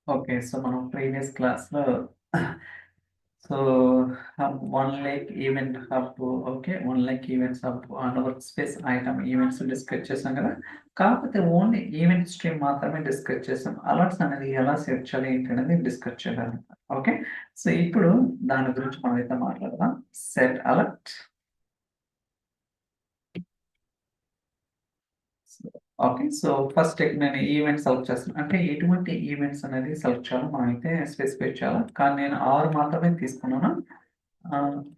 Okay. So, మనం previous క్లాస్‌లో so, 1 lake event hub okay. 1 lake events hub and work space item events discuss చేసాం కదా! కాకపోతే only event stream మాత్రమే discuss చేసాం. అలర్ట్స్ అనేది ఎలా సెట్ చేయాలి ఏంటి అనేది డిస్కస్ చేయలేదన్నమాట. ఓకే. సో, ఇప్పుడు దాని గురించి మనమైతే మాట్లాడదాం. Set alert. Okay. So, first నేను ఈవెంట్ సెలెక్ట్ చేస్తాను. అంటే ఎటువంటి ఈవెంట్స్ అనేది సెలెక్ట్ చేయాలో మనమైతే స్పెసిఫై చేయాలి. కానీ నేను 6 మాత్రమే తీసుకున్నాను.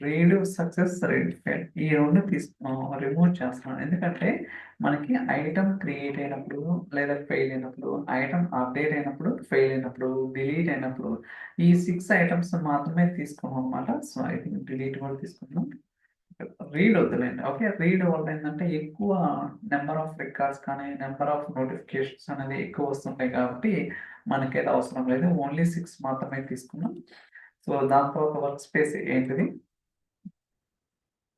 రీడ్ సక్సెస్, రీడ్ ఫెయిల్ ఈ 2 రిమూవ్ చేస్తున్నాను. ఎందుకంటే మనకి ఐటెమ్ క్రియేట్ అయినప్పుడు లేదా ఫెయిల్ అయినప్పుడు, ఐటెమ్ అప్డేట్ అయినప్పుడు, ఫెయిల్ అయినప్పుడు, డిలీట్ అయినప్పుడు ఈ 6 ఐటెమ్స్ మాత్రమే తీసుకున్నాం అన్నమాట. సో, ఐ థింక్ డిలీట్ కూడా తీసుకున్నాం. రీడ్ వద్దులేండి. ఓకే. రీడ్ వల్ల ఏందంటే ఎక్కువ నంబర్ ఆఫ్ రికార్డ్స్ కానీ, నంబర్ ఆఫ్ నోటిఫికేషన్స్ అనేది ఎక్కువ వస్తుంటాయి కాబట్టి మనకైతే అవసరం లేదు. ఓన్లీ 6 మాత్రమే తీసుకున్నాం. సో, దాని తర్వాత వర్క్ స్పేస్ ఏంటిది?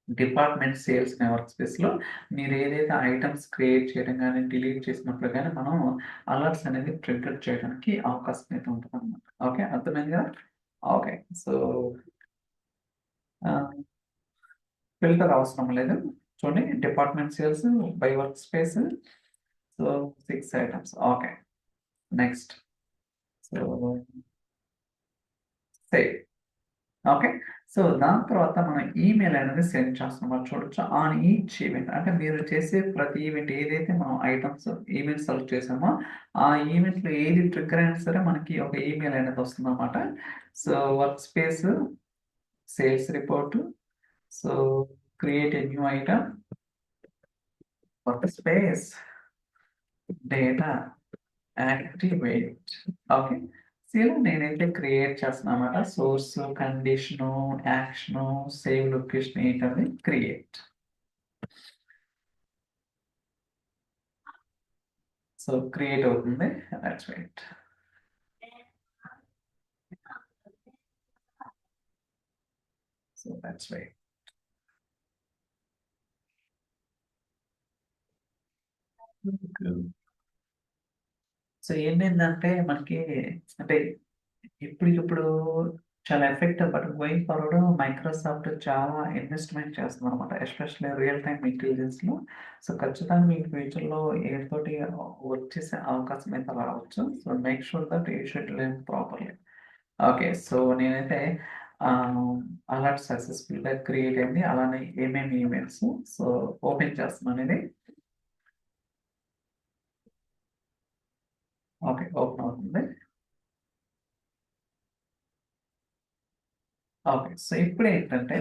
డిపార్ట్మెంట్ సేల్స్ అనే వర్క్ స్పేస్‌లో మీరు ఏదైతే ఐటెమ్స్ క్రియేట్ చేయడం గాని, డిలీట్ చేసినప్పుడు గాని మనం అలర్ట్స్ అనేది ట్రిగ్గర్ చేయడానికి అవకాశం అయితే ఉంటదన్నమాట. ఓకే. అర్థమైంది కదా! ఓకే. సో, ఆహ్, ఫిల్టర్ అవసరం లేదు. చూడండి department sales by work space. So, 6 items. Okay. Next. So, save. Okay. So, దాని తర్వాత మనం ఈమెయిల్ అనేది సెండ్ చేస్తున్నామో చూడొచ్చు. ఆన్ ఈచ్ ఈవెంట్ అంటే మీరు చేసే ప్రతి ఈవెంట్ ఏదైతే మనం ఐటెమ్స్ ఈవెంట్ సెలెక్ట్ చేసామో, ఆ ఈవెంట్‌లో ఏది ట్రిగ్గర్ అయినా సరే మనకి ఒక ఈమెయిల్ అనేది వస్తుందన్నమాట. So, work space, sales report. So, create a new item, work space, data, activate. Okay. So, ఇలా నేనైతే క్రియేట్ చేస్తున్నానన్నమాట. Source, condition, action, save location ఏంటది క్రియేట్. సో, క్రియేట్ అవుతుంది. Let's wait. So, let's wait. So, ఏమైందంటే మనకి అంటే ఇప్పటికిప్పుడు చాలా effective but going forward Microsoft చాలా ఇన్వెస్ట్‌మెంట్ చేస్తుందనమాట. ఎస్పెషల్లీ రియల్ టైమ్ ఇంటెలిజెన్స్‌లో. సో, ఖచ్చితంగా మీకు ఫ్యూచర్‌లో వీటితోటి వర్క్ చేసే అవకాశం అయితే రావచ్చు. So, make sure that you should learn properly. Okay. So, నేనైతే ఆహ్, అలర్ట్ సక్సెస్‌ఫుల్‌గా క్రియేట్ అయింది. అలానే ఏమేమి ఈవెంట్స్ సో, ఓపెన్ చేస్తున్నాను ఇది. ఓకే. ఓపెన్ అవుతుంది. ఓకే. సో, ఇప్పుడేంటంటే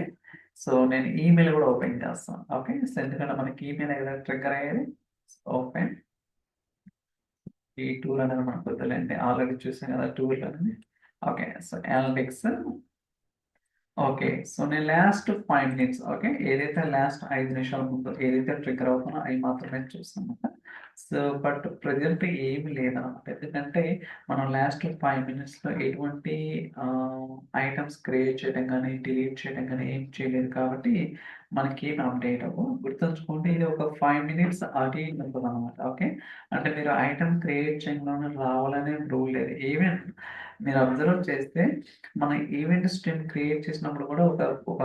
సో, నేను ఈమెయిల్ గూడా ఓపెన్ చేస్తాను. ఓకే. సో, ఎందుకంటే మనకి ఈమెయిల్ కదా ట్రిగ్గర్ అయ్యేది. ఓపెన్. ఈ టూల్ అనేది మనకు వద్దులేండి. ఆల్రెడీ చూసాం కదా టూల్ అనేది. Okay. So, analytics. Okay. So, నేను లాస్ట్ 5 మినిట్స్ ఓకే. ఏదైతే లాస్ట్ 5 నిమిషాల ముందు ఏదైతే ట్రిగ్గర్ అవుతానో అయి మాత్రమే చూస్తానన్నమాట. సో, బట్ ప్రెజెంట్ ఏమి లేదనమాట. ఎందుకంటే మనం లాస్ట్ 5 మినిట్స్‌లో ఎటువంటి ఆహ్, ఐటెమ్స్ క్రియేట్ చేయడం గాని, డిలీట్ చేయడం గాని ఏం చేయలేదు కాబట్టి మనకేమి అప్డేట్ అవ్వవు. గుర్తుంచుకోండి ఇది ఒక 5 మినిట్స్ అటు ఇటు ఉంటదనమాట. ఓకే. అంటే మీరు ఐటెమ్ క్రియేట్ చేయంగానే రావాలనే రూల్ లేదు. ఈవెన్ మీరు అబ్జర్వ్ చేస్తే మన ఈవెంట్ స్ట్రీమ్ క్రియేట్ చేసినప్పుడు కూడా ఒక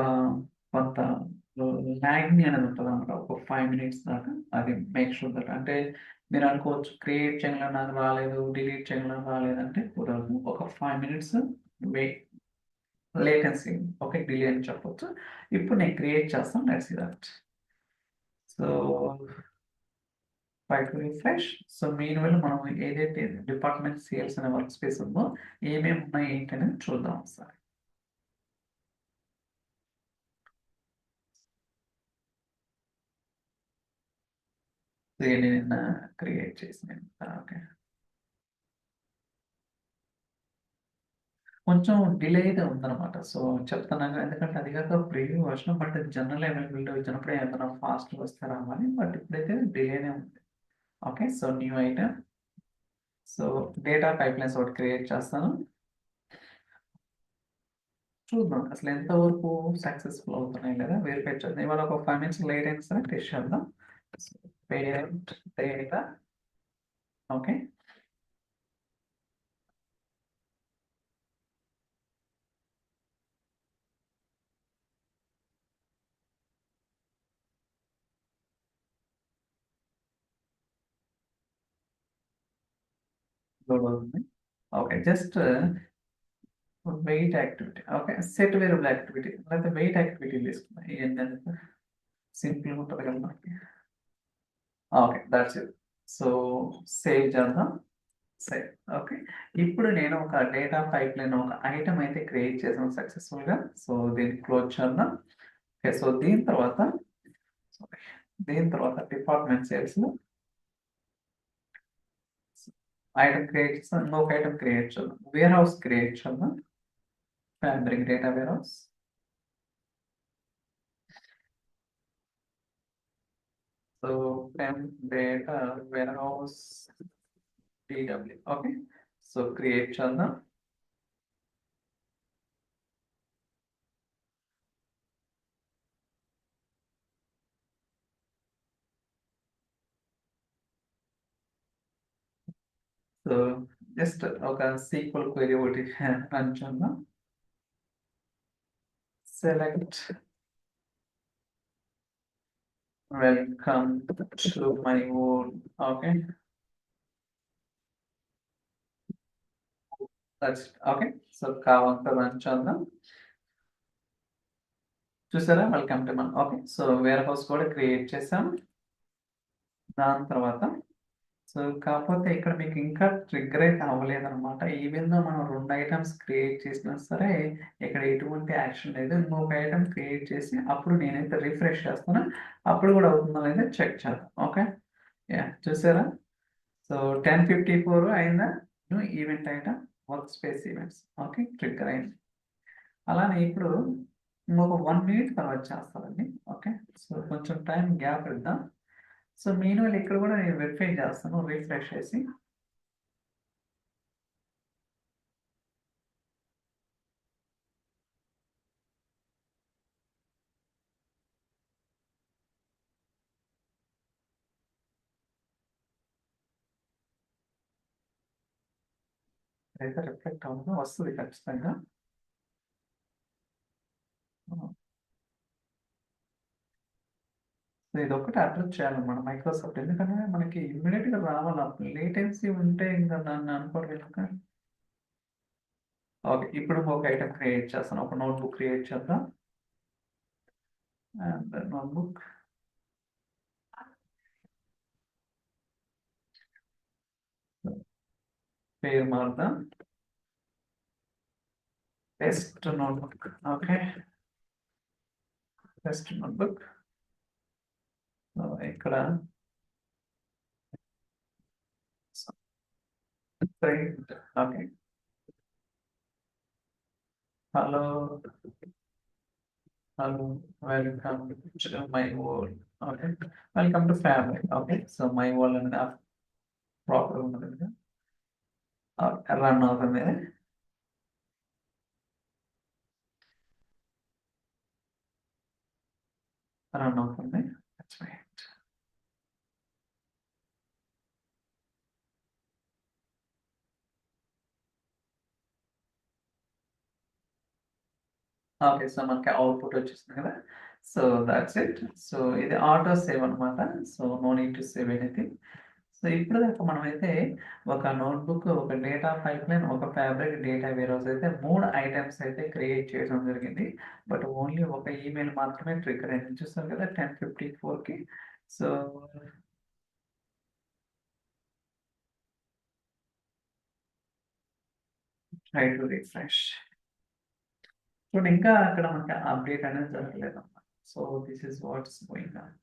కొంత లాగింగ్ అనేది ఉంటదన్నమాట. ఒక 5 మినిట్స్ దాకా. అది మేక్ షూర్ దట్ అంటే మీరనుకోవచ్చు క్రియేట్ చేయంగానే నాకు రాలేదు, డిలీట్ చేయంగానే రాలేదంటే కుదరదు. ఒక 5 మినిట్స్ వె లేటెన్సీ ఓకే. డిలే అని చెప్పొచ్చు. ఇప్పుడు నేను క్రియేట్ చేస్తాను. Let's see that. So, try to refresh. So, meanwhile మనం ఏదైతే డిపార్ట్మెంట్ సేల్స్ అనే వర్క్ స్పేస్ ఉందో ఏమేమి ఉన్నాయి ఏంటి అనేది చూద్దాం ఒకసారి. నిన్న క్రియేట్ చేసినయి. ఓకే. కొంచెం డిలే‌గా ఉందనమాట. సో, చెప్తున్నాను ఎందుకంటే అది కాక preview version but general availability వచ్చినప్పుడు ఏదైనా ఫాస్ట్‌గా వస్తే రావాలి. బట్ ఇప్పుడైతే డిలేనే ఉంది. Okay. So, new item. So, data pipelines ఒకటి క్రియేట్ చేస్తాను. చూద్దాం అసలు ఎంత వరకు సక్సెస్‌ఫుల్ అవుతున్నాయి లేదా వెరిఫై చేద్దాం. ఇవాళ ఒక 5 మినిట్స్ లేట్ అయినా సరే టెస్ట్ చేద్దాం. Parent data okay. లోడ్ అవుతుంది. Okay. Just wait activity. Okay. Set variable activity లేకపోతే వెయిట్ యాక్టివిటీ తీసుకుందాం. ఏంటంటే సింపుల్‌గా ఉంటది కదా మనకి. Okay. That's it. So save చేద్దాం. సేవ్. ఓకే. ఇప్పుడు నేను ఒక డేటా పైప్‌లైన్ ఒక ఐటెమ్ అయితే క్రియేట్ చేశాను సక్సెస్‌ఫుల్‌గా. సో దీన్ని క్లోజ్ చేద్దాం. ఓకే. సో సారీ దీని తర్వాత డిపార్ట్మెంట్ సేల్స్‌లో ఐటెమ్ క్రియేట్ చేస్తాం. ఇంకొక ఐటెమ్ క్రియేట్ చేద్దాం. వేర్ హౌస్ క్రియేట్ చేద్దాం. Fabric data warehouse. So from data warehouse DW. Okay. So create చేద్దాం. సో జస్ట్ ఒక సీక్వెల్ క్వెరీ ఒకటి రన్ చేద్దాం. Select welcome to my own. Okay. That's okay. So కావాలంటే run చేద్దాం. చూసారా welcome to మన. Okay. So warehouse కూడా create చేసాం. దాని తర్వాత సో కాకపోతే ఇక్కడ మీకు ఇంకా ట్రిగ్గర్ అయితే అవ్వలేదన్నమాట. ఈవెన్ దో మనం 2 ఐటెమ్స్ క్రియేట్ చేసినా సరే ఇక్కడ ఎటువంటి యాక్షన్ లేదు. ఇంకొక ఐటెమ్ క్రియేట్ చేసి అప్పుడు నేనైతే రిఫ్రెష్ చేస్తాను. అప్పుడు కూడా అవుతుందో లేదో చెక్ చేద్దాం. ఓకే. యాహ్! చూసారా? సో 10:54 అయిందా? New event item work space events. Okay. Trigger అయింది. అలానే ఇప్పుడు ఇంకొక 1 మినిట్ తర్వాత చేస్తానండి. ఓకే. సో కొంచెం టైం గ్యాప్ ఇద్దాం. సో మీన్‌వైల్ ఇక్కడ కూడా నేను వెరిఫై చేస్తాను రిఫ్రెష్ చేసి. అయితే రిఫ్లెక్ట్ అవ్వదు. వస్తది ఖచ్చితంగా. హ్మ్. సో ఇదొక్కటి అడ్రస్ చేయాలన్నమాట మైక్రోసాఫ్ట్. ఎందుకంటే మనకి ఇమ్మీడియేట్‌గా రావాల. లేటెన్సీ ఉంటే ఇంక నన్ను అనుకోవడం ఎందుకు? ఓకే. ఇప్పుడు ఒక ఐటెమ్ క్రియేట్ చేస్తాను. ఒక నోట్‌బుక్ క్రియేట్ చేద్దాం. అండ్ నోట్‌బుక్ పేరు మారుద్దాం. Test notebook. Okay. Test notebook. So ఇక్కడ print. Okay. Hello, hello, welcome to my world. Okay. Welcome to family. Okay. So my world అనేది ప్రాపర్‌గా ఉన్నది కదా! రన్ అవుతుంది. రన్ అవుతుంది. That's right. ఓకే. సో మనకి అవుట్‌పుట్ వచ్చేసింది కదా! So that's it. సో ఇది ఆటో సేవ్ అన్నమాట. So no need to save anything. So ఇప్పటిదాకా మనమైతే ఒక నోట్‌బుక్, ఒక డేటా పైప్‌లైన్, ఒక ఫ్యాబ్రిక్ డేటా వేర్‌హౌస్ అయితే 3 ఐటెమ్స్ అయితే క్రియేట్ చేయడం జరిగింది. బట్ ఓన్లీ ఒక ఈమెయిల్ మాత్రమే ట్రిగ్గర్ అయింది. చూసారు కదా 10:54కి. So try to refresh. చూడండి ఇంకా అక్కడ మనకి అప్డేట్ అనేది జరగలేదన్నమాట. So this is what's going on.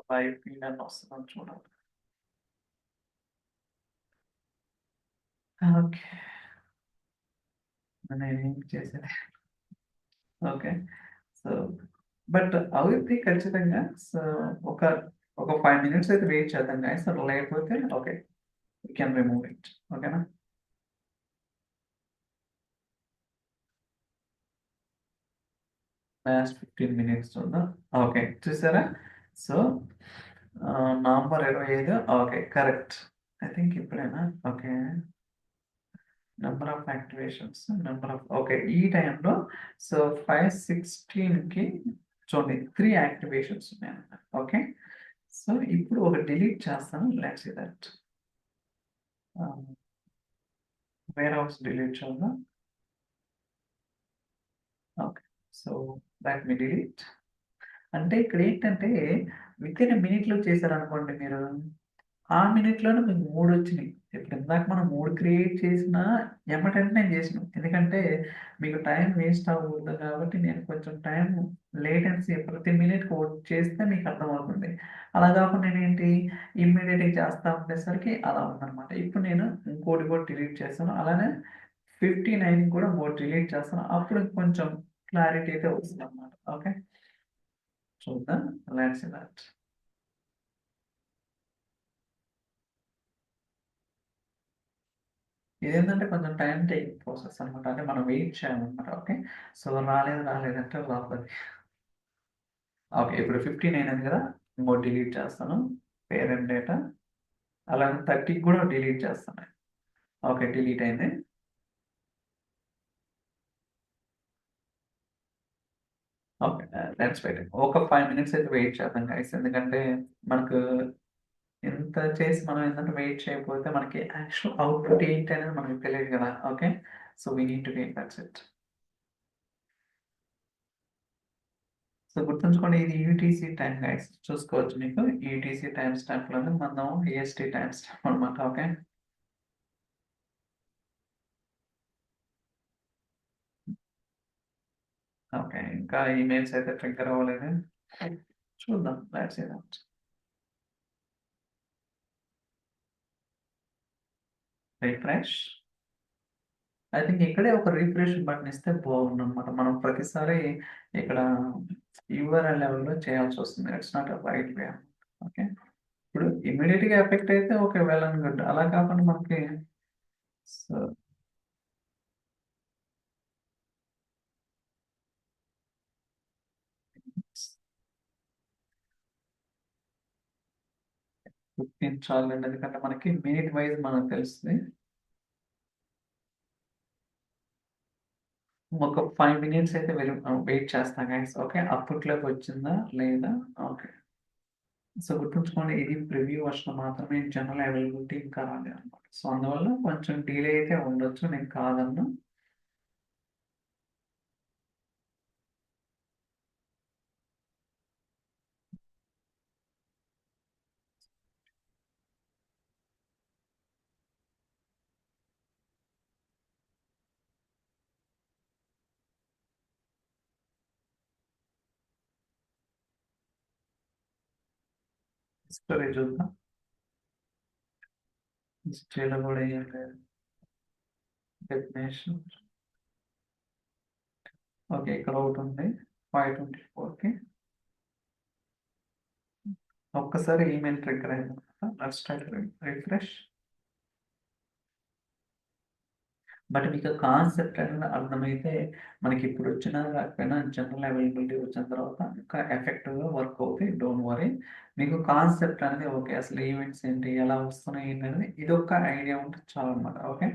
5 PM వస్తుందని చూడాలి. ఓకే. నేనేం చేసేది. ఓకే. సో బట్ అవుద్ది ఖచ్చితంగా. సో ఒక ఒక 5 మినిట్స్ అయితే వెయిట్ చేద్దాం గైస్. లేకపోతే okay. We can remove it. ఓకేనా? లాస్ట్ 15 మినిట్స్ చూద్దాం. ఓకే. చూసారా? So November 25 okay. Correct. I think ఇప్పుడేనా okay number of activations number of okay ఈ టైంలో సో 5:16కి చూడండి 3 యాక్టివేషన్స్ ఉన్నాయన్నమాట ఓకే సో ఇప్పుడు ఒక డిలీట్ చేస్తాను let's see that warehouse delete చేద్దాం ఓకే సో దట్ మీ డిలీట్ అంటే ఇక్కడ ఏంటంటే విత్ ఇన్ మినిట్లో చేశారనుకోండి మీరు ఆ మినిట్లోనే మీకు 3 వచ్చినాయి ఇప్పుడు ఇందాక మనం 3 క్రియేట్ చేసినా ఎమ్మటంటే నేను చేసినాం ఎందుకంటే మీకు టైం వేస్ట్ అవ్వకూడదు కాబట్టి నేను కొంచెం టైం లేటెన్సీ ప్రతి మినిట్కి ఒకటి చేస్తే మీకు అర్థమవుతుంది అలా కాకుండా నేనేంటి ఇమ్మీడియట్గా చేస్తా ఉండేసరికి అలా ఉందన్నమాట ఇప్పుడు నేను ఇంకోటి కూడా డిలీట్ చేస్తాను అలానే 59 కూడా ఇంకోటి డిలీట్ చేస్తాను అప్పుడు కొంచెం క్లారిటీ అయితే వస్తుంది అనమాట ఓకే చూద్దాం లెట్స్ సీ దట్ ఇదేంటంటే కొంచెం టైం టేకింగ్ ప్రాసెస్ అనమాట అంటే మనం వెయిట్ చేయాలన్నమాట ఓకే సో రాలేదంటే రాబోద్ది ఓకే ఇప్పుడు 59 అయింది కదా ఇంకోటి డిలీట్ చేస్తాను పేరెంట్ డేటా అలానే 30 కూడా డిలీట్ చేస్తాను ఓకే డిలీట్ అయింది ఓకే లెట్స్ వెయిట్ ఒక 5 minutes అయితే వెయిట్ చేద్దాం గైస్ ఎందుకంటే మనకు ఎంత చేసి మనం ఏంటంటే వెయిట్ చేయకపోతే మనకి యాక్చువల్ అవుట్పుట్ ఏంటి అనేది మనకి తెలియదు కదా okay so we need to wait that's it so గుర్తుంచుకోండి ఇది యూటీసీ టైం గైస్ చూసుకోవచ్చు మీకు యూటీసీ టైం స్టాంప్లోనే మనం ఈఎస్టీ టైం స్టాంప్ అనమాట ఓకే ఓకే ఇంకా ఈమెయిల్స్ అయితే ట్రిగ్గర్ అవ్వలేదు చూద్దాం let's see that refresh I think ఇక్కడే ఒక రిఫ్రెష్ బటన్ ఇస్తే బాగుంది అనమాట మనం ప్రతిసారి ఇక్కడ యూఆర్ఎల్ లెవెల్లో చేయాల్సి వస్తుంది it's not right way okay ఇప్పుడు ఇమీడియట్గా ఎఫెక్ట్ అయితే ఓకే వెల్ అండ్ గుడ్ అలా కాకుండా మనకి సో 15 చాలండి ఎందుకంటే మనకి మినిట్ వైజ్ మనకు తెలుస్తుంది ఒక 5 minutes అయితే వెయిట్ చేస్తాం గైస్ ఓకే అప్పట్లోకి వచ్చిందా లేదా ఓకే సో గుర్తుంచుకోండి ఇది ప్రివ్యూ వర్షన్ మాత్రమే జనరల్ అవైలబిలిటీ ఇంకా రాలేదు అనమాట సో అందువల్ల కొంచెం డిలే అయితే ఉండొచ్చు నేను కాదన్నా హిస్టరీ చూద్దాం హిస్టరీలో కూడా ఏం లేదు డెఫినేషన్ ఓకే ఇక్కడ ఒకటి ఉంది 5:24కి ఒక్కసారి ఈమెయిల్ ట్రిగ్గర్ అయింది let's try to refresh but మీకు కాన్సెప్ట్ అనేది అర్థమైతే మనకి ఇప్పుడు వచ్చిన రాకపోయినా జనరల్ అవైలబిలిటీ వచ్చిన తర్వాత ఇంకా ఎఫెక్టివ్గా వర్క్ అవుతాయి డోంట్ వరీ మీకు కాన్సెప్ట్ అనేది ఓకే అసలు ఈవెంట్స్ ఏంటి ఎలా వస్తున్నాయి ఏంటి అనేది ఇది ఒక ఐడియా ఉంటే చాలు అనమాట ఓకే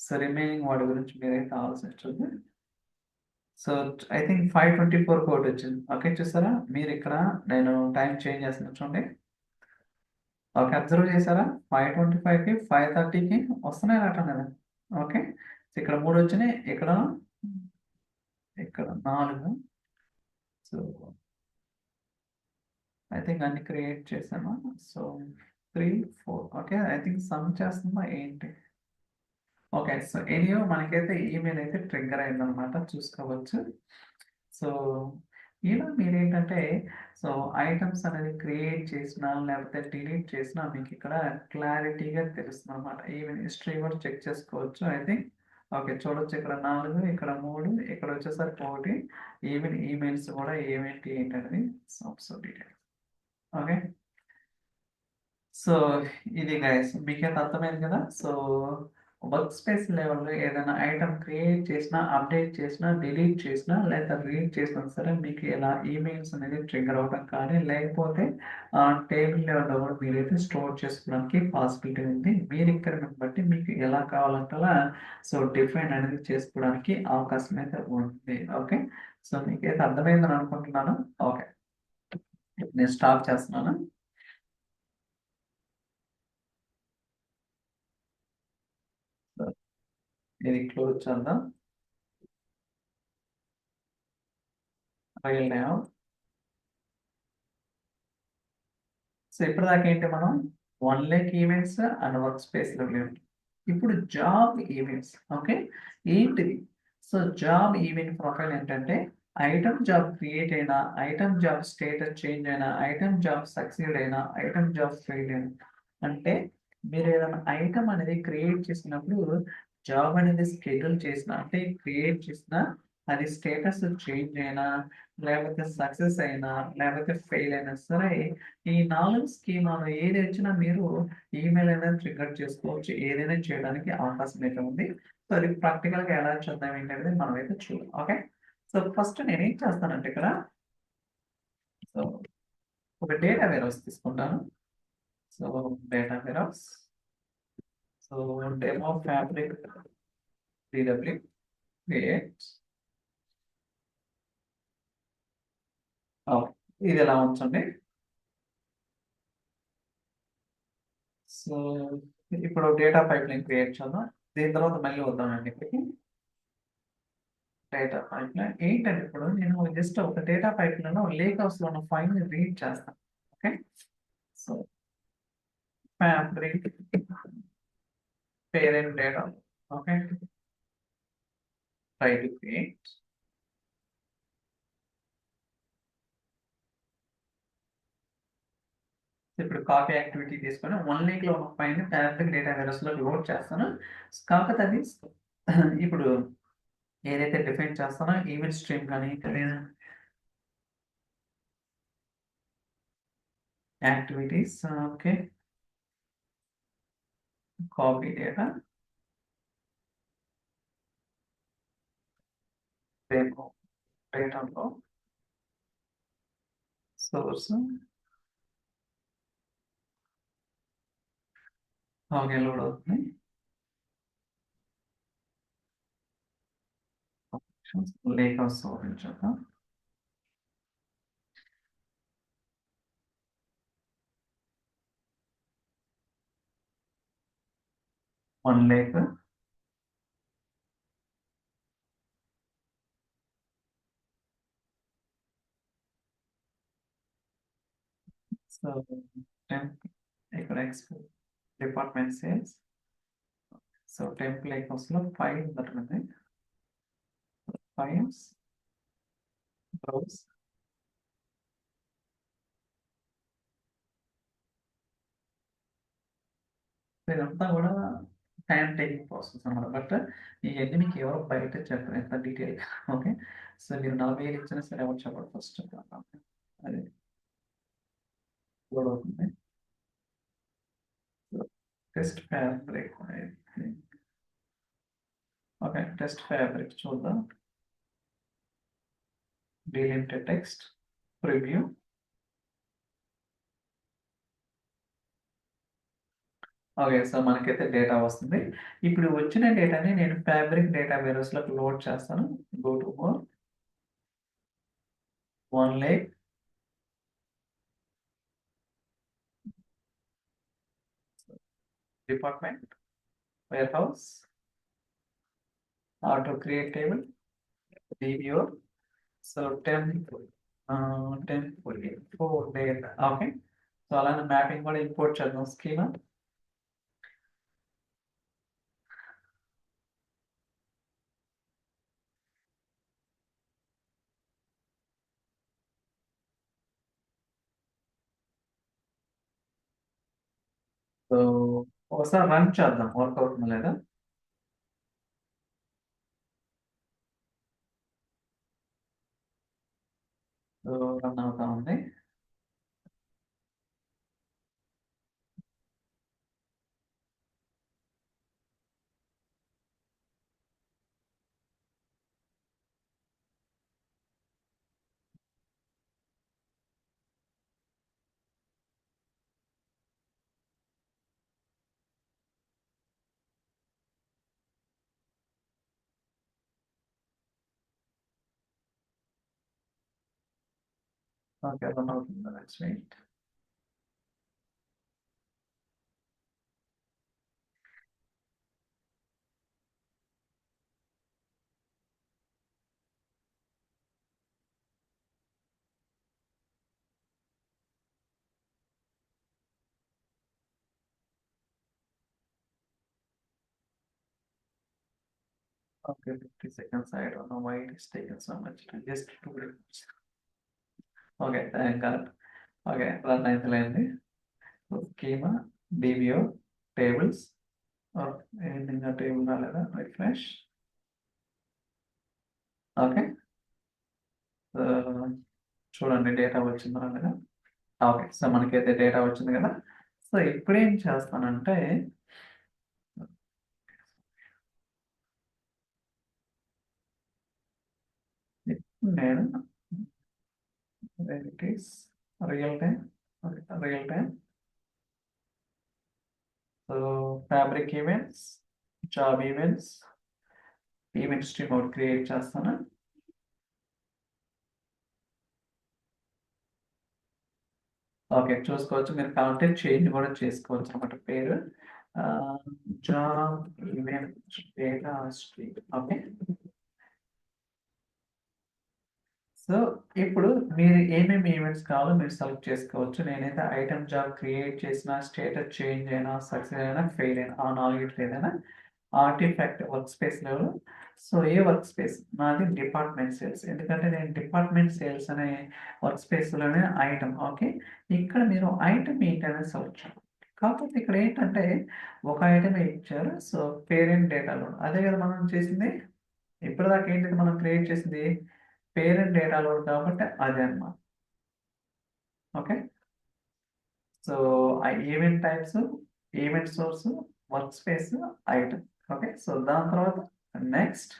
సో రిమైనింగ్ వాటి గురించి మీరైతే ఆలోచించదు సో ఐ థింక్ 5:24 కోడ్ వచ్చింది ఓకే చూసారా మీరు ఇక్కడ నేను టైం చేంజ్ చేస్తున్నాను చూడండి ఓకే అబ్జర్వ్ చేశారా 5:25కి 5:30కి వస్తున్నాయి అట కదా ఓకే ఇక్కడ 3 వచ్చినాయి ఇక్కడ ఇక్కడ 4 సో ఐ థింక్ అన్ని క్రియేట్ చేశాను so 3 4 okay I think some చేస్తుందా ఏంటి ఓకే సో ఎనియో మనకైతే ఈమెయిల్ అయితే ట్రిగ్గర్ అయిందనమాట చూసుకోవచ్చు సో ఇలా మీరేంటంటే సో ఐటమ్స్ అనేది క్రియేట్ చేసినా లేకపోతే డిలీట్ చేసినా మీకు ఇక్కడ క్లారిటీగా తెలుస్తుంది అనమాట ఈవెన్ హిస్టరీ కూడా చెక్ చేసుకోవచ్చు ఐ థింక్ ఓకే చూడొచ్చు ఇక్కడ 4 ఇక్కడ 3 ఇక్కడ వచ్చేసరికి 1 ఈవెన్ ఈమెయిల్స్ కూడా ఏమేంటి ఏంటనేది సో డీటెయిల్స్ ఓకే సో ఇది గైస్ మీకైతే అర్థమైంది కదా సో వర్క్ స్పేస్ లెవెల్‌లో ఏదైనా ఐటెమ్ క్రియేట్ చేసినా, అప్డేట్ చేసినా, డిలీట్ చేసినా లేదా రీడ్ చేసినా సరే మీకు ఇలా ఈమెయిల్స్ అనేది ట్రిగ్గర్ అవ్వడం కానీ, లేకపోతే టేబుల్ లెవెల్‌లో కూడా మీరైతే స్టోర్ చేసుకోవడానికి పాసిబిలిటీ ఉంది. మీ రిక్వైర్మెంట్ బట్టి మీకు ఎలా కావాలంటే అలా డిఫైన్ అనేది చేసుకోవడానికి అవకాశం అయితే ఉంది. ఓకే. మీకైతే అర్థమైందని అనుకుంటున్నాను. ఓకే. ఇప్పుడు నేను స్టార్ట్ చేస్తున్నాను. సో, ఇది క్లోజ్ చేద్దాం. File name. ఇప్పటిదాకా ఏంటి మనం one lake events and work space లో లేవు. ఇప్పుడు జాబ్ ఈవెంట్స్. ఓకే. ఏంటిది? జాబ్ ఈవెంట్ ప్రొఫైల్ ఏంటంటే ఐటమ్ జాబ్ క్రియేట్ అయినా, ఐటమ్ జాబ్ స్టేటస్ చేంజ్ అయినా, ఐటమ్ జాబ్ సక్సీడ్ అయినా, ఐటమ్ జాబ్ ఫెయిల్ అయినా, అంటే మీరు ఏదైనా ఐటమ్ అనేది క్రియేట్ చేసినప్పుడు జాబ్ అనేది షెడ్యూల్ చేసిన అంటే క్రియేట్ చేసిన అది స్టేటస్ చేంజ్ అయినా, లేకపోతే సక్సెస్ అయినా, లేకపోతే ఫెయిల్ అయినా సరే ఈ 4 స్కీమాలో ఏది వచ్చినా మీరు ఈమెయిల్ అనేది ట్రిగ్గర్ చేసుకోవచ్చు. ఏదైనా చేయడానికి అవకాశం అయితే ఉంది. అది ప్రాక్టికల్‌గా ఎలా చేద్దాం ఏంటనేది మనమైతే చూద్దాం. ఓకే. ఫస్ట్ నేనేం చేస్తానంటే ఇక్కడ సో, ఒక డేటా వేర్‌హౌస్ తీసుకుంటాను. So, data warehouse. So, demo fabric DW create. Okay. ఇది ఎలా ఉంచండి. సో, ఇప్పుడు డేటా పైప్‌లైన్ క్రియేట్ చేద్దాం. దీని తర్వాత మళ్ళీ వద్దామండి ఇక్కడికి. డేటా పైప్‌లైన్ ఏంటంటే ఇప్పుడు నేను జస్ట్ ఒక డేటా పైప్‌లైన్‌లో లేక్ హౌస్‌లో ఉన్న ఫైల్‌ని రీడ్ చేస్తాను. ఓకే. So, fabric parent data. Okay. Try to create. ఇప్పుడు కాపీ యాక్టివిటీ తీసుకొని వన్ వీక్‌లో ఉన్న ఫైల్‌ని ఫ్యాబ్రిక్ డేటా వేర్‌హౌస్‌లో లోడ్ చేస్తాను. కాకపోతే అది ఇప్పుడు ఏదైతే డిఫైన్ చేస్తానో ఈవెంట్ స్ట్రీమ్ కానీ లేదా activities. Okay. Copy data. Demo డేటాలో సోర్స్. ఓకే. లోడ్ అవుతుంది. లేక్ హౌస్ చూద్దాం. One lake. సో టెంప్ ఇక్కడ డిపార్ట్మెంట్ సేల్స్. టెంప్ లేక్ హౌస్‌లో ఫైల్ ఉంటుంది. Files browse. ఇదంతా కూడా టైమ్ టేకింగ్ ప్రాసెస్ అన్నమాట. బట్ ఇయన్నీ మీకు ఎవరు బయట చెప్పరు ఎంత డీటెయిల్‌గా. ఓకే. మీరు 40,000 ఇచ్చినా సరే ఎవరు చెప్పరు ఫస్ట్. అది లోడ్ అవుతుంది. Test fabric. Okay. Test fabric చూద్దాం. Delimited text preview. ఓకే. మనకైతే డేటా వస్తుంది. ఇప్పుడు వచ్చిన డేటాని నేను ఫ్యాబ్రిక్ డేటా వేర్‌హౌస్‌లోకి లోడ్ చేస్తాను. Go to more. One lake. Department warehouse. Auto create table. DBO. Temp 10 data. Okay. అలానే మ్యాపింగ్ కూడా ఇంపోర్ట్ చేద్దాం స్కీమా. సో ఒకసారి రన్ చేద్దాం వర్క్ అవుతుందా లేదా. సో రన్ అవుతా ఉంది. ఓకే. రన్ అవుతుంది. Let's wait. Okay, 50 seconds. I don't know why it is taken so much time. Just 2 minutes. Okay, thank God. Okay, run అయిందిలేండి. Schema, DBO, tables, or anything a table రాలేదా? Refresh. Okay. చూడండి data వచ్చిందా లేదా? Okay. So మనకైతే data వచ్చింది కదా. So ఇప్పుడు ఏం చేస్తానంటే నేను it is real time, real time. So fabric events, job events, event stream out create చేస్తాను. ఓకే, చూసుకోవచ్చు. మీరు కావాలంటే చేంజ్ కూడా చేసుకోవచ్చు అనమాట పేరు. Job event data stream. Okay. So ఇప్పుడు మీరు ఏమేమి ఈవెంట్స్ కావాలో మీరు సెలెక్ట్ చేసుకోవచ్చు. నేనైతే ఐటమ్ జాబ్ క్రియేట్ చేసిన, స్టేటస్ చేంజ్ అయినా, సక్సెస్ అయినా, ఫెయిల్ అయినా, ఆ నాలుగిట్లో ఏదైనా artifact work space level. So ఏ వర్క్ స్పేస్ నాది డిపార్ట్మెంట్ సేల్స్, ఎందుకంటే నేను డిపార్ట్మెంట్ సేల్స్ అనే వర్క్ స్పేస్లోనే ఐటమ్. ఓకే, ఇక్కడ మీరు ఐటమ్ ఏంటనేది సెలెక్ట్ చేయాలి. కాకపోతే ఇక్కడ ఏంటంటే ఒక ఐటమ్ ఇచ్చారు. సో పేరెంట్ డేటాలో అదే కదా మనం చేసింది. ఇప్పటిదాకా ఏంటిది మనం క్రియేట్ చేసింది? పేరెంట్ డేటా లోడ్ కాబట్టి అదే అన్నమాట. ఓకే. సో ఆ event types, event source, work space, item. Okay. So దాని తర్వాత నెక్స్ట్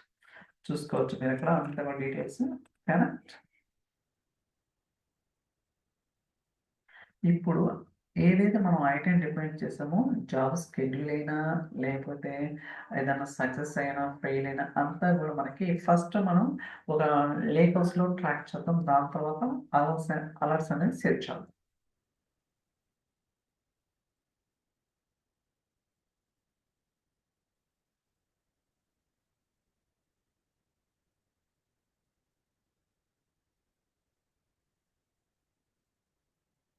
చూసుకోవచ్చు మీరు ఇక్కడ అంత డీటెయిల్స్. కరెక్ట్. ఇప్పుడు ఏదైతే మనం ఐటెం డిఫైన్ చేసామో, జాబ్ షెడ్యూల్ అయినా లేకపోతే ఏదైనా సక్సెస్ అయినా ఫెయిల్ అయినా అంతా కూడా మనకి ఫస్ట్ మనం ఒక లేక్ హౌస్లో ట్రాక్ చేద్దాం. దాని తర్వాత అలర్ట్స్ అలర్ట్స్ అనేది సెట్ చేద్దాం.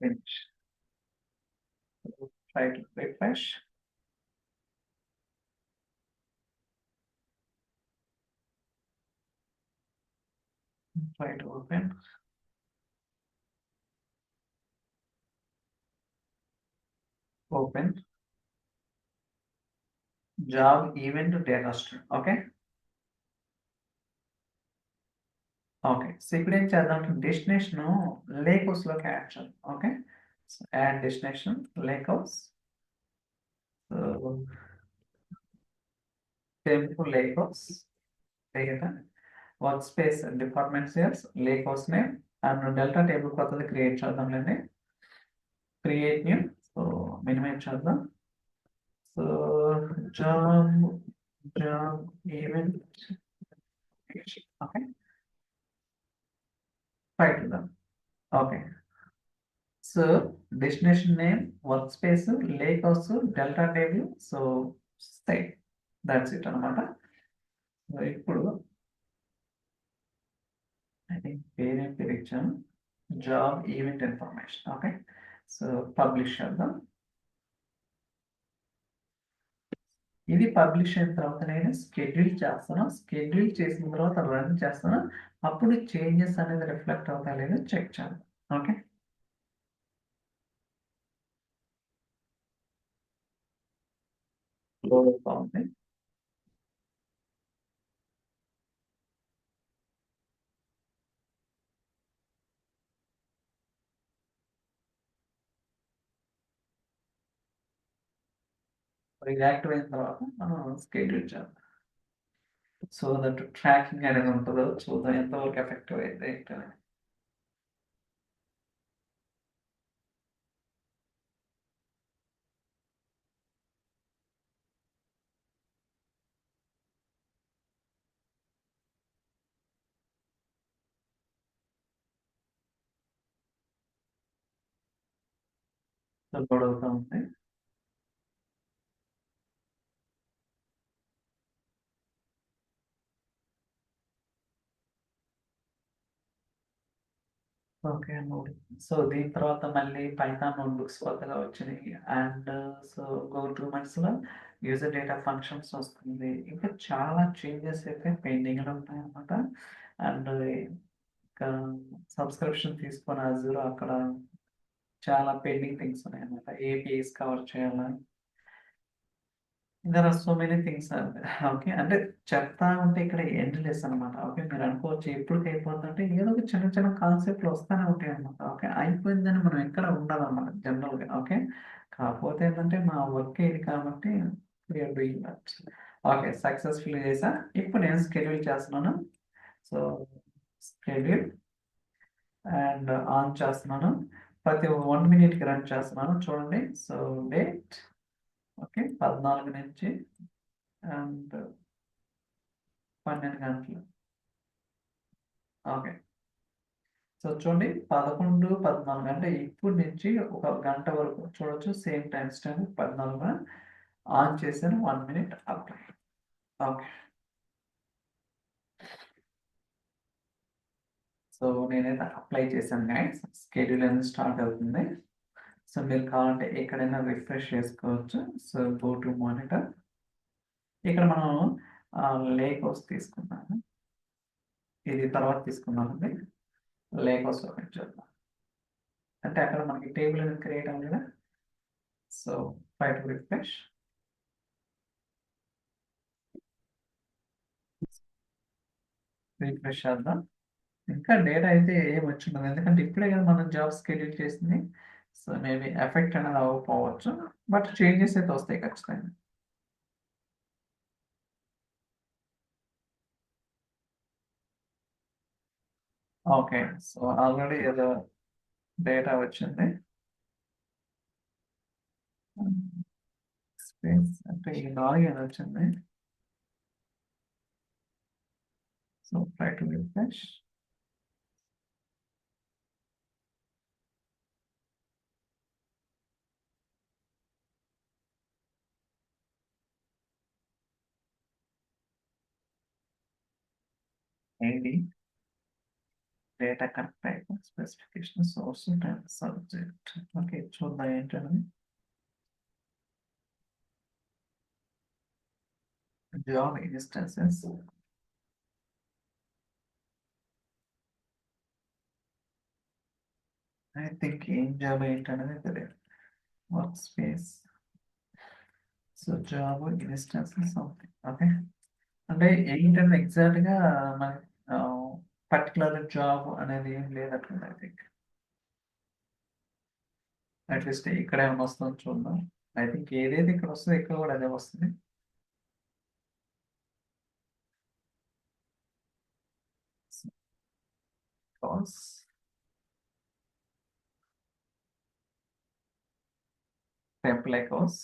Finish. Try to refresh. Try to open. Open. Job event data stream. Okay. Okay. So ఇప్పుడేం చేద్దాం, డెస్టినేషన్ లేక్ హౌస్‌లోకి యాడ్ చేద్దాం. Okay. So add destination lake house. So temple lake house data work space department sales lake house name and delta table కొత్తది క్రియేట్ చేద్దాంలేండి. Create new. So minimize చేద్దాం. So job job event. Okay. File చూద్దాం. Okay. So destination name, work space, lake house, delta table. So site, that's it అనమాట. So ఇప్పుడు I think పేరేం పేరు ఇచ్చాను, job event information. Okay. So publish చేద్దాం. ఇది publish అయిన తర్వాత నేను షెడ్యూల్ చేస్తాను. షెడ్యూల్ చేసిన తర్వాత రన్ చేస్తాను. అప్పుడు చేంజెస్ అనేది రిఫ్లెక్ట్ అవుతా లేదో చెక్ చేద్దాం. ఓకే. లోడ్ అవుతా ఉంది. ఇది యాక్టివ్ అయిన తర్వాత మనం షెడ్యూల్ చేద్దాం. సో దట్ ట్రాకింగ్ అనేది ఉంటుందో చూద్దాం ఎంతవరకు ఎఫెక్టివ్ అయితే ఏంటని. లోడ్ అవుతా ఉంది. ఓకే. సో దీని తర్వాత మళ్ళీ పైథాన్ నోట్‌బుక్స్ కొత్తగా వచ్చినాయి. అండ్ సో ఇంకో 2 మంత్స్‌లో యూజర్ డేటా ఫంక్షన్స్ వస్తుంది. ఇంకా చాలా చేంజెస్ అయితే పెండింగ్‌లో ఉన్నాయన్నమాట. అండ్ ఇంకా సబ్స్క్రిప్షన్ తీసుకొని అజూర్ అక్కడ చాలా పెండింగ్ థింగ్స్ ఉన్నాయన్నమాట. ఏపీఐస్ కవర్ చేయాలా. There are so many things okay. అంటే చెప్తా ఉంటే ఇక్కడ ఎండ్‌లెస్ అనమాట. ఓకే. మీరనుకోవచ్చు ఎప్పటికైపోద్దంటే ఏదో ఒక చిన్న చిన్న కాన్సెప్ట్‌లు వస్తానే ఉంటాయన్నమాట. ఓకే. అయిపోయిందని మనం ఎక్కడ ఉండదన్నమాట జనరల్‌గా. ఓకే. కాకపోతే ఏంటంటే మా వర్కే ఇది కాబట్టి we are doing that. Okay. సక్సెస్‌ఫుల్‌గా చేశా. ఇప్పుడు నేను షెడ్యూల్ చేస్తున్నాను. సో షెడ్యూల్ అండ్ ఆన్ చేస్తున్నాను. ప్రతి 1 మినిట్‌కి రన్ చేస్తున్నాను. చూడండి. So date okay. 14 నుంచి అండ్ 12 గంటలు. ఓకే. సో చూడండి 11, 14 అంటే ఇప్పటి నుంచి ఒక గంట వరకు చూడొచ్చు. సేమ్ టైమ్ స్టాంప్ 14 ఆన్ చేశాను. 1 మినిట్ అప్లై. ఓకే. సో నేనైతే అప్లై చేశాను గైస్. షెడ్యూల్ అనేది స్టార్ట్ అవుతుంది. సో మీరు కావాలంటే ఎక్కడైనా రిఫ్రెష్ చేసుకోవచ్చు. So go to monitor. ఇక్కడ మనం లేక్ హౌస్ తీసుకున్నాము. ఇది తర్వాత తీసుకున్నామండి. లేక్ హౌస్ ఓపెన్ చేద్దాం. అంటే అక్కడ మనకి టేబుల్ అనేది క్రియేట్ అవ్వాలి కదా. So try to refresh. Refresh చేద్దాం. ఇంకా డేటా అయితే ఏం వచ్చిండదు. ఎందుకంటే ఇప్పుడే కదా మనం జాబ్ షెడ్యూల్ చేసింది. సో మేబీ ఎఫెక్ట్ అనేది అవ్వకపోవచ్చు. బట్ చేంజెస్ అయితే వస్తాయి ఖచ్చితంగా. ఓకే. సో ఆల్రెడీ ఏదో డేటా వచ్చింది. స్పేస్ అంటే ఈ లాగిన్ వచ్చింది. So try to refresh. ఏంటి data connect type specification source type subject. Okay చూద్దాం ఏంటనేది. Job instances. ఐ థింక్ ఏం జాబ్ ఏంటనేది తెలియదు. Work space. So job instances something. Okay. అంటే ఏంటంటే ఎగ్జాక్ట్‌గా మన పర్టిక్యులర్ జాబ్ అనేది ఏం లేనట్టుంది ఐ థింక్. అట్‌లీస్ట్ ఇక్కడ ఏమన్నా వస్తుందో చూద్దాం. ఐ థింక్ ఏదైతే ఇక్కడ వస్తదో ఇక్కడ కూడా అదే వస్తుంది. కాస్ టెంప్లే కాస్.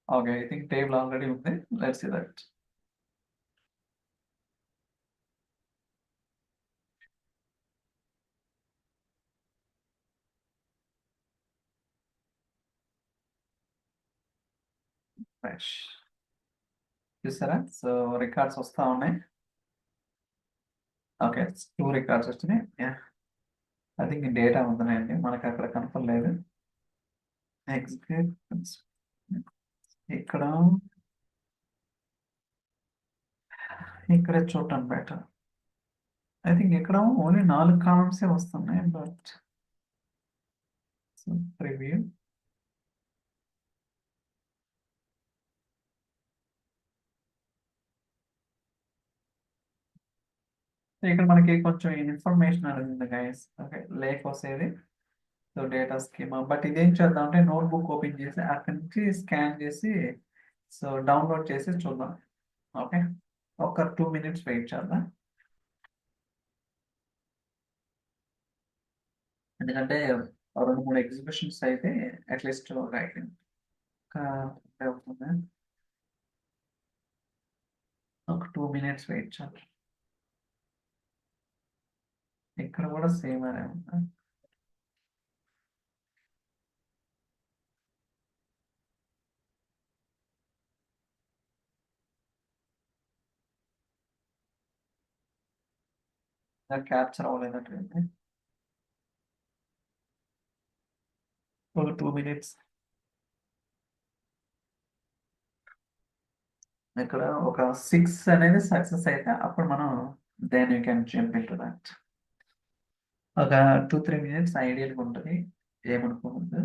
Okay. I think table already ఉంది. Let's see that. ఫ్రెష్. చూసారా? సో రికార్డ్స్ వస్తా ఉన్నాయి. ఓకే. 2 రికార్డ్స్ వచ్చినాయి. యాహ్! ఐ థింక్ డేటా ఉందిలేండి. మనకు అక్కడ కనపడలేదు. ఎగ్జిక్యూట్ ఇక్కడ ఇక్కడ చూడటం బెటర్. ఐ థింక్ ఇక్కడ ఓన్లీ 4 కాలమ్సే వస్తున్నాయి. But so preview. ఇక్కడ మనకి కొంచెం ఇన్ఫర్మేషన్ అనేది ఉంది గైస్. ఓకే. లేక్ వసేది. So data schema. బట్ ఇదేం చేద్దాం అంటే నోట్‌బుక్ ఓపెన్ చేసి అక్కడి నుంచి స్కాన్ చేసి సో డౌన్‌లోడ్ చేసి చూద్దాం. ఓకే. ఒక 2 మినిట్స్ వెయిట్ చేద్దాం. ఎందుకంటే 2, 3 ఎగ్జిబిషన్స్ అయితే అట్‌లీస్ట్ రైట్ ఇంకా అవుతుంది. ఒక 2 మినిట్స్ వెయిట్ చేద్దాం. ఇక్కడ కూడా సేమ్ అనే ఉంది. క్యాప్చర్ అవ్వలేనట్టుంది. ఒక 2 minutes. ఇక్కడ ఒక 6 అనేది సక్సెస్ అయితే అప్పుడు మనం then you can jump into that. ఒక 2-3 minutes ఐడియల్గా ఉంటుంది, ఏమనుకోవద్దు.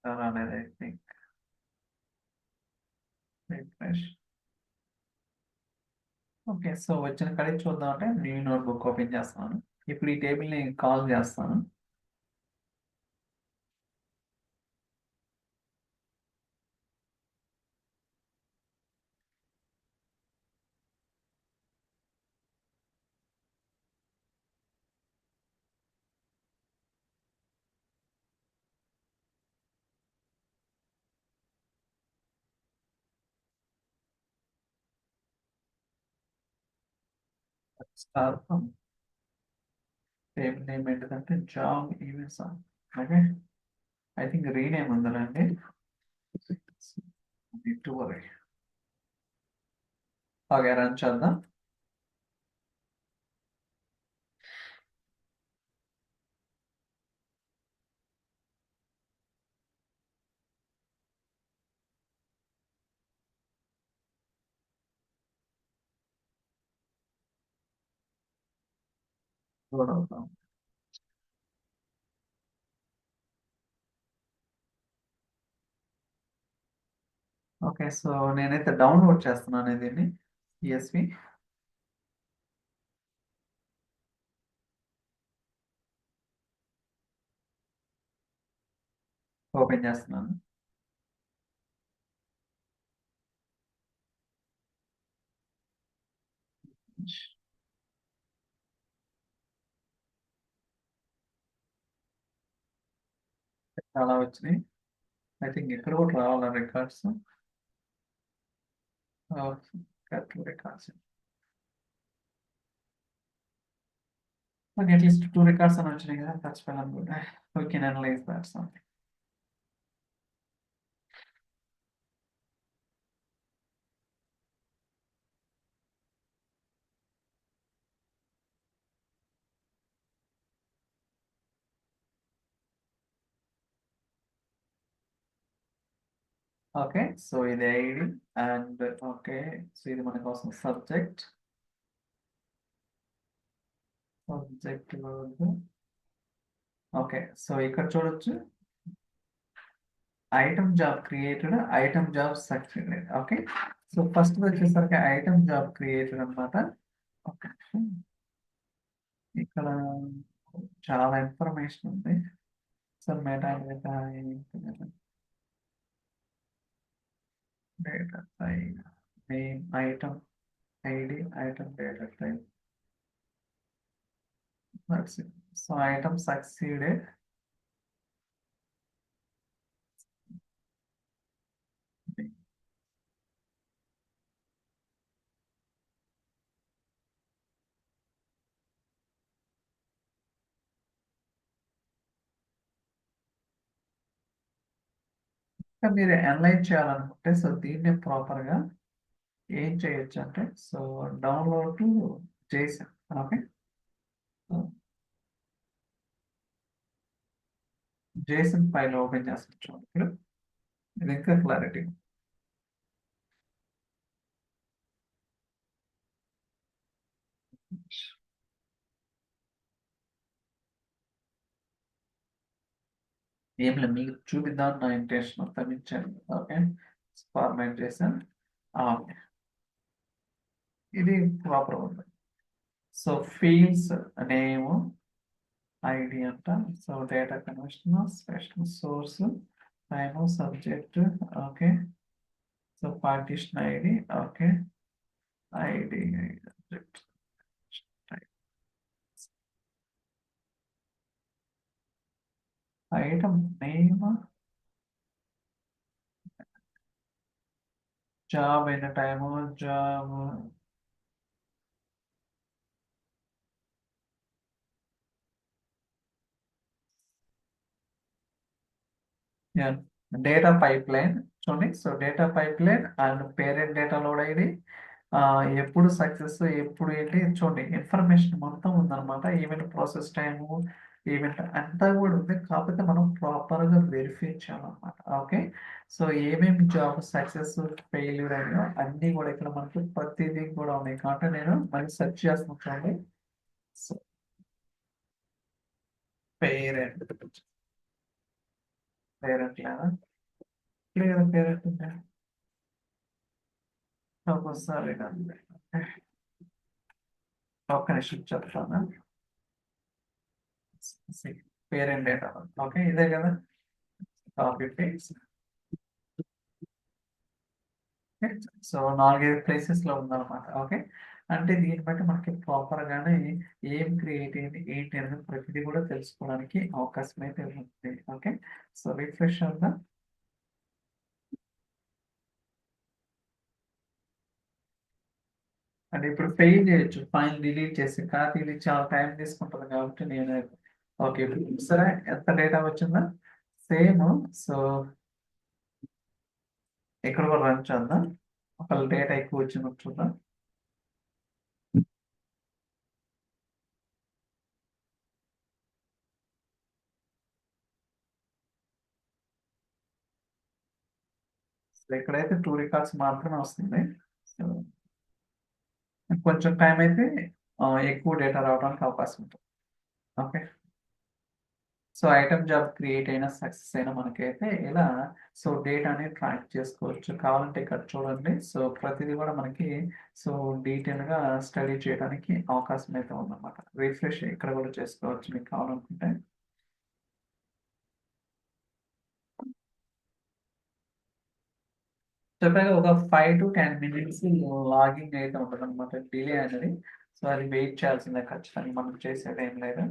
రాలేదు I think. Refresh. Okay, so వచ్చిన కడిగి చూద్దాం అంటే న్యూ నోట్బుక్ ఓపెన్ చేస్తాను. ఇప్పుడు ఈ టేబుల్ని కాల్ చేస్తాను. స్టార్ టేబుల్ నేమ్ ఏంటిదంటే job events. Okay, I think rename ఉందండి. ఓకే, రన్ చేద్దాం. లోడ్ అవుతాం. ఓకే, సో నేనైతే డౌన్లోడ్ చేస్తున్నాను దీన్ని. సిఎస్వి ఓపెన్ చేస్తున్నాను. చాలా వచ్చినాయి. ఐ థింక్ ఇక్కడ కూడా రావాలా records. Records. Okay, at least 2 records అని వచ్చినాయి కదా, that's well and good. We can analyse that something. Okay, so ఇది ఐడి అండ్ ఓకే, సో ఇది మన కోసం సబ్జెక్ట్. సబ్జెక్ట్ ఓకే, సో ఇక్కడ చూడొచ్చు item job created, item job succeeded. Okay, so first వచ్చేసరికి ఐటమ్ జాబ్ క్రియేటెడ్ అనమాట. Okay, ఇక్కడ చాలా ఇన్ఫర్మేషన్ ఉంది. So meta data, data type, name, item ID, item data type. That's it. So item succeeded. ఇంకా మీరు analyse చేయాలనుకుంటే so దీన్ని ప్రాపర్గా ఏం చేయొచ్చు అంటే so download to Jason. Okay, Jason file open చేస్తాం ఇప్పుడు. ఇది ఇంకా క్లారిటీ. ఏం లేదు, మీకు చూపిద్దాం నా ఇంటెన్షన్ మొత్తం ఇచ్చాను. ఓకే, ఫార్మాట్ చేశాను. ఓకే, ఇది ప్రాపర్ ఉంది. సో ఫీల్డ్స్ నేమ్, ఐడి అంట, so data conversion, special source, time, subject. Okay, so partition ID. Okay, ID subject item name, job ఎన్ని time job data pipe line చూడండి. So data pipe line and parent data load అయ్యింది. ఎప్పుడు success ఎప్పుడు ఏంటి చూడండి, information మొత్తం ఉందన్నమాట. Event process time event అంతా కూడా ఉంది, కాకపోతే మనం ప్రాపర్గా వెరిఫై చేయాలన్నమాట. ఓకే, సో ఏమేమి జాబ్ సక్సెస్ ఫెయిల్యూర్ అయినా అన్నీ కూడా ఇక్కడ మనకి ప్రతిదీ కూడా ఉన్నాయి కాబట్టి నేను మళ్ళీ సెర్చ్ చేస్తున్నాను చూడండి. సో పేరెంట్ పేరెంట్ లేదా లేదా పేరెంట్ ఒకసారి ఒక్క నిమిషం చెప్తాను. పేరెంట్ డేటా ఓకే, ఇదే కదా కాపీ పేస్ట్. సో 4-5 ప్లేసెస్ లో ఉందన్నమాట. ఓకే, అంటే దీన్ని బట్టి మనకి ప్రాపర్ గానే ఏం క్రియేట్ అయింది ఏంటి అనేది ప్రతిదీ కూడా తెలుసుకోవడానికి అవకాశం అయితే ఉంది. ఓకే, సో రిఫ్రెష్ అవుతా. అంటే ఇప్పుడు ఫెయిల్ చేయొచ్చు ఫైల్ డిలీట్ చేసి, కాకపోతే ఇది చాలా టైం తీసుకుంటుంది కాబట్టి నేను ఓకే సరే ఎంత డేటా వచ్చిందా సేమ్. సో ఇక్కడ కూడా రన్ చేద్దాం, ఒకవేళ డేటా ఎక్కువ వచ్చిందో చూద్దాం. సో ఇక్కడైతే 2 రికార్డ్స్ మాత్రమే వస్తుంది. సో కొంచెం టైం అయితే ఎక్కువ డేటా రావడానికి అవకాశం ఉంటుంది. Okay, so item job create అయినా సక్సెస్ అయినా మనకైతే ఇలా సో డేటాని ట్రాక్ చేసుకోవచ్చు. కావాలంటే ఇక్కడ చూడండి, సో ప్రతిదీ కూడా మనకి సో డీటెయిల్గా స్టడీ చేయడానికి అవకాశం అయితే ఉందన్నమాట. రిఫ్రెష్ ఇక్కడ కూడా చేసుకోవచ్చు మీకు కావాలనుకుంటే. చెప్పాక ఒక 5 to 10 minutes లాగింగ్ అయితే ఉంటుంది అనమాట, డిలే అనేది. సో అది వెయిట్ చేయాల్సిందే ఖచ్చితంగా, మనం చేసేది ఏం లేదు.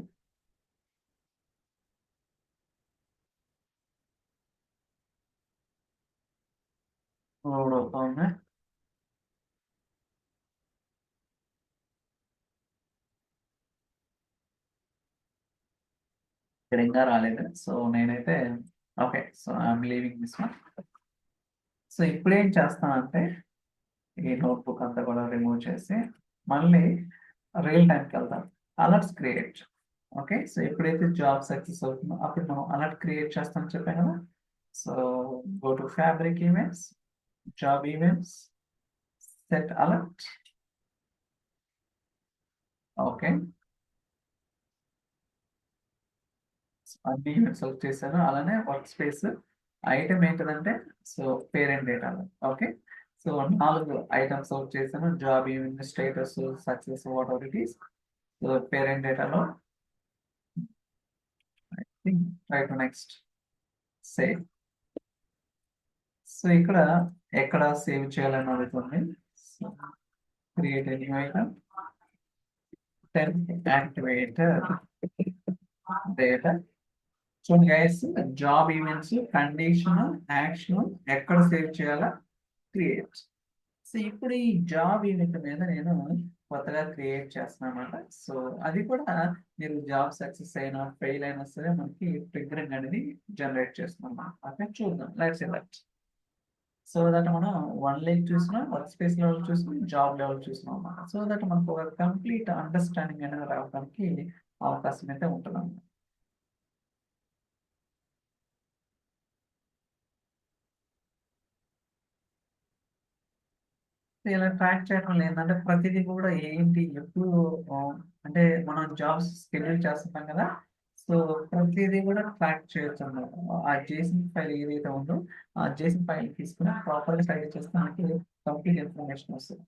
లోడ్ అవుతుంది, ఇక్కడ ఇంకా రాలేదు. సో నేనైతే okay, so I'm leaving this one. So ఇప్పుడు ఏం చేస్తానంటే ఈ నోట్బుక్ అంతా కూడా రిమూవ్ చేసి మళ్ళీ రియల్ టైంకి వెళ్తాం. Alerts create. ఓకే, సో ఎప్పుడైతే జాబ్ సక్సెస్ అవుతుందో అప్పుడు మనం అలర్ట్ క్రియేట్ చేస్తామని చెప్పాం కదా. So go to fabric events, job events, set alert. Okay, అన్ని ఈవెంట్స్ సెలెక్ట్ చేశాను. అలానే వర్క్ స్పేస్ ఐటమ్ ఏంటిదంటే so parent data. Okay, so 4 items select చేశాను. Job event status success whatever it is. So parent డేటాలో try to next save. So ఇక్కడ ఎక్కడ save చేయాలని అడుగుతుంది. So create a new item, then activate data. చూడండి guys, job events condition action ఎక్కడ save చేయాలా create. So ఇప్పుడు ఈ జాబ్ ఈవెంట్ మీద నేను కొత్తగా క్రియేట్ చేస్తాను అనమాట. సో అది కూడా మీరు జాబ్ సక్సెస్ అయినా ఫెయిల్ అయినా సరే మనకి ట్రిగ్గరింగ్ అనేది జనరేట్ చేస్తున్నాం. అక్కడ చూద్దాం, let's say that. So that మనం వన్ లెగ్ చూసినాం, వర్క్ స్పేస్ లెవెల్ చూసినాం, జాబ్ లెవెల్ చూసినాం అన్నమాట. సో దట్ మనకు ఒక కంప్లీట్ అండర్స్టాండింగ్ అనేది రావడానికి అవకాశం అయితే ఉంటుంది అన్నమాట. ఇలా ట్రాక్ చేయడం వల్ల ఏంటంటే ప్రతిదీ కూడా ఏంటి ఎప్పుడు ఆ, అంటే మనం జాబ్స్ షెడ్యూల్ చేస్తున్నాం కదా. సో ప్రతిదీ కూడా ట్రాక్ చేయొచ్చు అన్నమాట. ఆ జేసన్ ఫైల్ ఏదైతే ఉందో ఆ జేసన్ ఫైల్ తీసుకుని ప్రాపర్గా స్టడీ చేస్తే మనకి కంప్లీట్ ఇన్ఫర్మేషన్ వస్తుంది.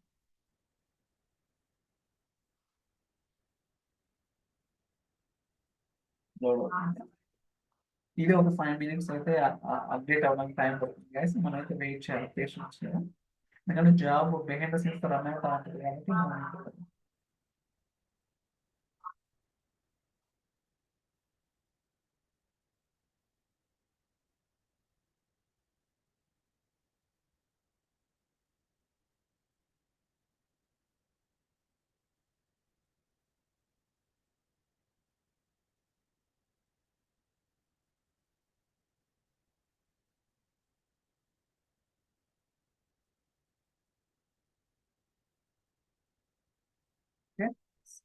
ఇది ఒక 5 minutes అయితే అప్డేట్ అవ్వడానికి టైం పడుతుంది గైస్. మనం అయితే వెయిట్ చేయాలి పేషెన్స్. ఎందుకంటే job behind the scenes run అవుతా ఉంటుంది కాబట్టి మనం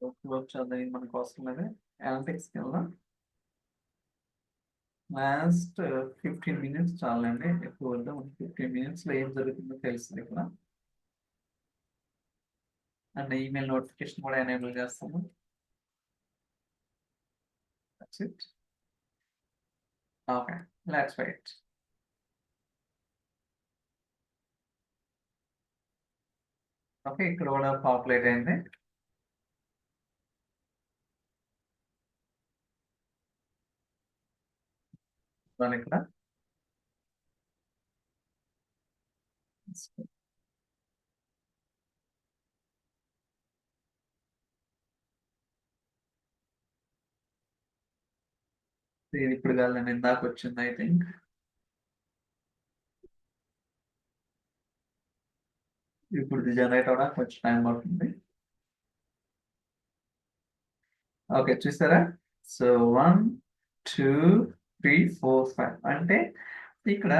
క్లోజ్ చేద్దాం, ఇది మనకు అవసరం లేదు. అనలిటిక్స్కి వెళ్దాం. లాస్ట్ 15 minutes చాలండి, ఎక్కువ వద్దాం. 15 minutes ఏం జరుగుతుందో తెలుస్తుంది ఇక్కడ. అండ్ ఈమెయిల్ నోటిఫికేషన్ కూడా ఎనేబుల్ చేస్తాము. That's it. Okay, let's wait. Okay, ఇక్కడ కూడా పాపులేట్ అయింది. దాని ఇక్కడ ఇది ఇప్పుడు కాదు, నేను ఇందాక వచ్చింది ఐ థింక్. ఇప్పుడు ఇది జనరేట్ అవడానికి కొంచెం టైం పడుతుంది. ఓకే, చూసారా? సో 1 2 3 4 5 అంటే ఇక్కడ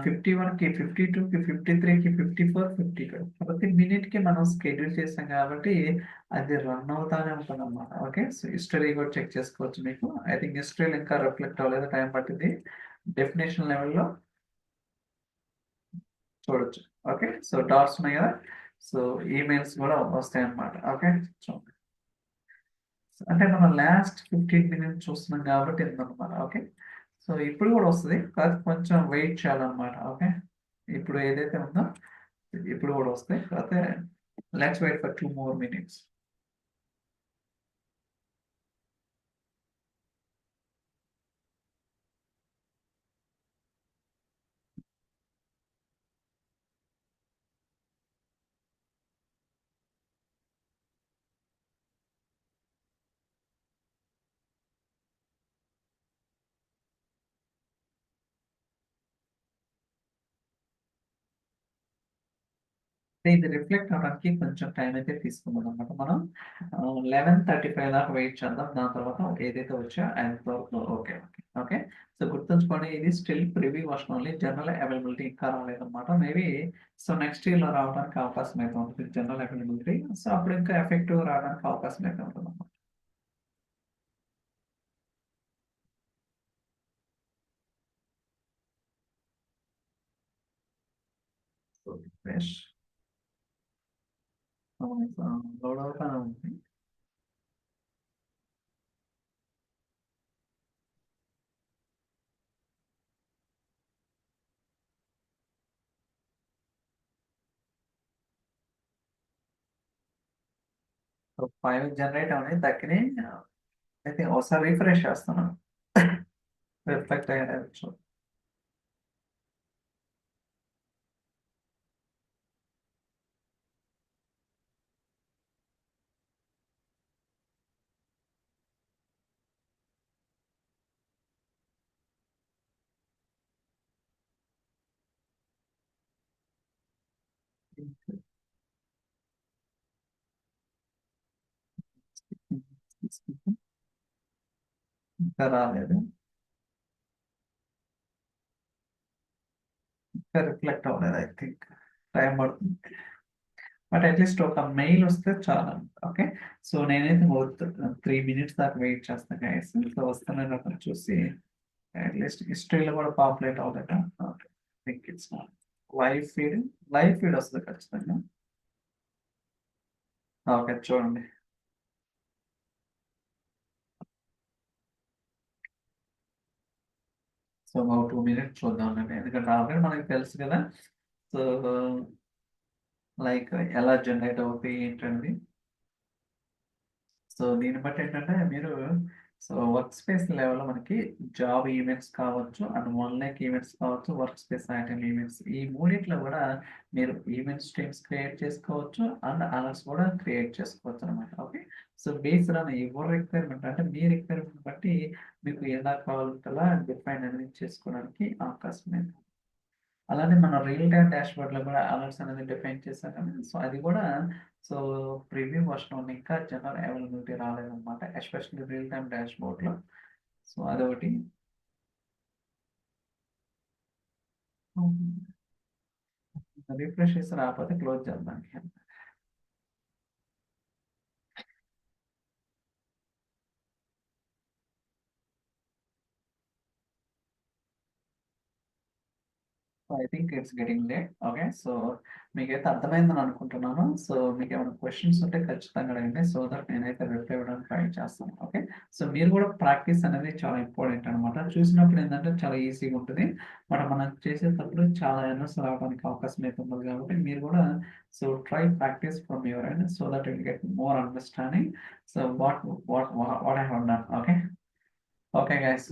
51కి 52కి 53కి 54 52 ప్రతి మినిట్ కి మనం షెడ్యూల్ చేస్తాం కాబట్టి అది రన్ అవుతానే ఉంటుంది అన్నమాట. ఓకే, సో హిస్టరీ కూడా చెక్ చేసుకోవచ్చు. మీకు ఐ థింక్ హిస్టరీలో ఇంకా రిఫ్లెక్ట్ అవ్వలేదు, టైం పట్టింది. డెఫినేషన్ లెవెల్లో చూడొచ్చు. ఓకే, సో డాట్స్ ఉన్నాయి కదా, సో ఈమెయిల్స్ కూడా వస్తాయి అన్నమాట. ఓకే, చూడండి. అంటే మనం లాస్ట్ 15 minutes చూస్తున్నాం కాబట్టి ఇంతనమాట. ఓకే, సో ఇప్పుడు కూడా వస్తుంది, కాదు కొంచెం వెయిట్ చేయాలన్నమాట. ఓకే, ఇప్పుడు ఏదైతే ఉందో ఇప్పుడు కూడా వస్తాయి, కాకపోతే let's wait for 2 more minutes. ఇది రిఫ్లెక్ట్ అవడానికి కొంచెం టైం అయితే తీసుకుందాం అనమాట. మనం 11:35 దాకా వెయిట్ చేద్దాం, దాని తర్వాత ఏదైతే వచ్చా అంతవరకు ఓకే ఓకే ఓకే. సో గుర్తుంచుకోండి, ఇది still preview version only, general availability ఇంకా రాలేదన్నమాట. మేబీ సో నెక్స్ట్ ఇయర్లో రావడానికి అవకాశం అయితే ఉంటుంది జనరల్ అవైలబిలిటీ. సో అప్పుడు ఇంకా ఎఫెక్టివ్ రావడానికి అవకాశం అయితే ఉంటుంది అన్నమాట. సో రిఫ్రెష్ లోడ్ అవుతానే ఉంది. 5 జనరేట్ అవని దక్కిని అయితే ఒకసారి రిఫ్రెష్ చేస్తున్నాను. రిఫ్లెక్ట్ అయ్యారు. ఇంకా రాలేదు, ఇంకా రిఫ్లెక్ట్ అవ్వలేదు. ఐ థింక్ టైం పడుతుంది, బట్ అట్లీస్ట్ ఒక మెయిల్ వస్తే చాలా. ఓకే, సో నేనైతే 3 minutes దాకా వెయిట్ చేస్తాను గైస్. సో వస్తున్నాను అక్కడ చూసి అట్లీస్ట్ హిస్టరీలో కూడా పాపులేట్ అవ్వదట. Think it's live feed, live feed వస్తుంది ఖచ్చితంగా. ఓకే, చూడండి. సో ఒక 2 minutes చూద్దామండి, ఎందుకంటే ఆల్రెడీ మనకి తెలుసు కదా. సో లైక్ ఎలా జనరేట్ అవుతాయి ఏంటండి. సో దీన్ని బట్టి ఏంటంటే మీరు సో వర్క్ స్పేస్ లెవెల్లో మనకి జాబ్ ఈవెంట్స్ కావచ్చు, అండ్ వన్ లైక్ ఈవెంట్స్ కావచ్చు, వర్క్ స్పేస్ ఐటమ్ ఈవెంట్స్, ఈ మూడిట్లో కూడా మీరు ఈవెంట్ స్ట్రీమ్స్ క్రియేట్ చేసుకోవచ్చు అండ్ అలర్ట్స్ కూడా క్రియేట్ చేసుకోవచ్చు అనమాట. ఓకే, సో బేస్డ్ ఆన్ ఎవరి రిక్వైర్మెంట్ అంటే మీ రిక్వైర్మెంట్ బట్టి మీకు ఎలా కావాలంటే అలా డిఫైన్ అనేది చేసుకోవడానికి అవకాశం ఉంది. అలానే మన రియల్ టైమ్ డాష్బోర్డ్ లో కూడా అలర్ట్స్ అనేది డిఫైన్ చేశాం కదా, సో అది కూడా సో ప్రీవ్యూ వర్షన్ ఉంది, ఇంకా జనరల్ అవైలబిలిటీ రాలేదన్నమాట, ఎస్పెషల్లీ రియల్ టైమ్ డాష్బోర్డ్ లో. సో అదొకటి. రిఫ్రెష్ చేసి రాకపోతే క్లోజ్ చేద్దాం. I think it's getting late. Okay. So మీకైతే అర్థమైందని అనుకుంటున్నాను. సో మీకేమైనా క్వెషన్స్ ఉంటే ఖచ్చితంగా అడగండి. సో దట్ నేనైతే రిప్లై ఇవ్వడానికి ట్రై చేస్తాను. ఓకే. సో మీరు కూడా ప్రాక్టీస్ అనేది చాలా ఇంపార్టెంట్ అనమాట. చూసినప్పుడు ఏంటంటే చాలా ఈజీగా ఉంటుంది. బట్ మనం చేసేటప్పుడు చాలా ఎర్రర్స్ రావడానికి అవకాశం అయితే ఉండదు కాబట్టి మీరు కూడా so try practice from your end so that will get more understanding. So what I have done. Okay. Okay guys.